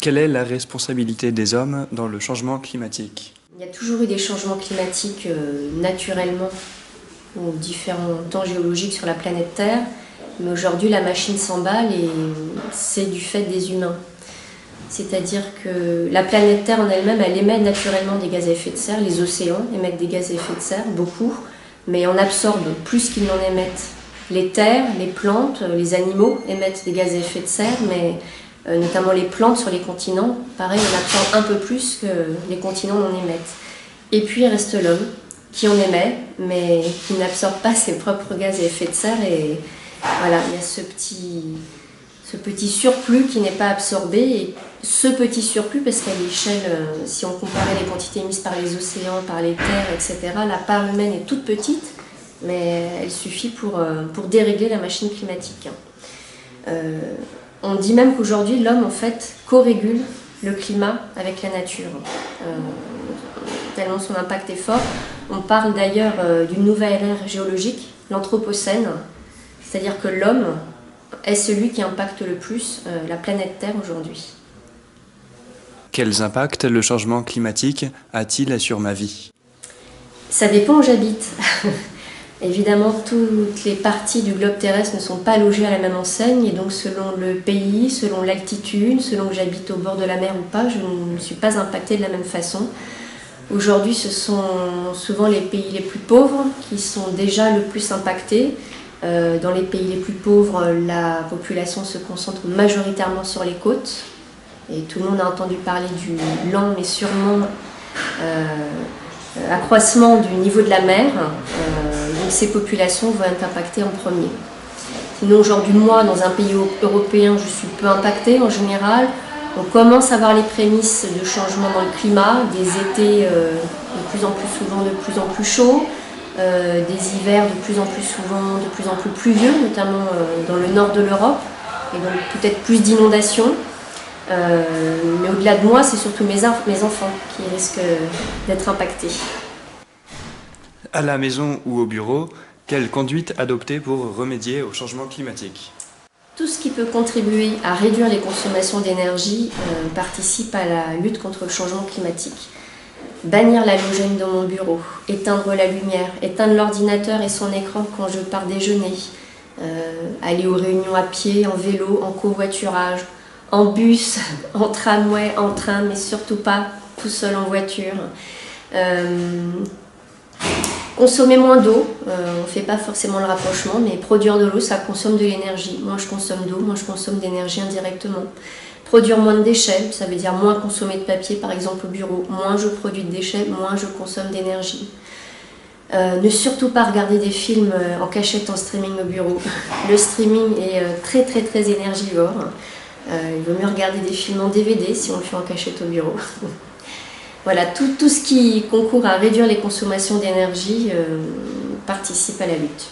Quelle est la responsabilité des hommes dans le changement climatique? Il y a toujours eu des changements climatiques naturellement aux différents temps géologiques sur la planète Terre, mais aujourd'hui la machine s'emballe et c'est du fait des humains. C'est-à-dire que la planète Terre en elle-même, elle émet naturellement des gaz à effet de serre, les océans émettent des gaz à effet de serre, beaucoup, mais on absorbe plus qu'ils n'en émettent. Les terres, les plantes, les animaux émettent des gaz à effet de serre, mais notamment les plantes sur les continents, pareil, on absorbe un peu plus que les continents n'en émettent. Et puis il reste l'homme, qui en émet, mais qui n'absorbe pas ses propres gaz à effet de serre. Et voilà, il y a ce petit surplus qui n'est pas absorbé. Et ce petit surplus, parce qu'à l'échelle, si on comparait les quantités émises par les océans, par les terres, etc., la part humaine est toute petite, mais elle suffit pour dérégler la machine climatique. On dit même qu'aujourd'hui, l'homme, en fait, co-régule le climat avec la nature. Tellement son impact est fort. On parle d'ailleurs d'une nouvelle ère géologique, l'Anthropocène, c'est-à-dire que l'homme est celui qui impacte le plus la planète Terre aujourd'hui. Quels impacts le changement climatique a-t-il sur ma vie? Ça dépend où j'habite. Évidemment, toutes les parties du globe terrestre ne sont pas logées à la même enseigne, et donc selon le pays, selon l'altitude, selon que j'habite au bord de la mer ou pas, je ne suis pas impactée de la même façon. Aujourd'hui, ce sont souvent les pays les plus pauvres qui sont déjà le plus impactés. Dans les pays les plus pauvres, la population se concentre majoritairement sur les côtes. Et tout le monde a entendu parler du lent mais sûrement accroissement du niveau de la mer. Donc ces populations vont être impactées en premier. Sinon aujourd'hui, moi, dans un pays européen, je suis peu impactée en général. On commence à voir les prémices de changement dans le climat, des étés de plus en plus souvent, de plus en plus chauds, des hivers de plus en plus souvent, de plus en plus pluvieux, notamment dans le nord de l'Europe, et donc peut-être plus d'inondations. Mais au-delà de moi, c'est surtout mes enfants qui risquent d'être impactés. À la maison ou au bureau, quelle conduite adopter pour remédier au changement climatique? Tout ce qui peut contribuer à réduire les consommations d'énergie participe à la lutte contre le changement climatique. Bannir l'halogène dans mon bureau, éteindre la lumière, éteindre l'ordinateur et son écran quand je pars déjeuner, aller aux réunions à pied, en vélo, en covoiturage, en bus, en tramway, en train, mais surtout pas tout seul en voiture. Consommer moins d'eau, on ne fait pas forcément le rapprochement, mais produire de l'eau, ça consomme de l'énergie. Moins je consomme d'eau, moins je consomme d'énergie indirectement. Produire moins de déchets, ça veut dire moins consommer de papier, par exemple au bureau. Moins je produis de déchets, moins je consomme d'énergie. Ne surtout pas regarder des films en cachette en streaming au bureau. Le streaming est très très très énergivore. Il vaut mieux regarder des films en DVD si on le fait en cachette au bureau. Voilà, tout ce qui concourt à réduire les consommations d'énergie participe à la lutte.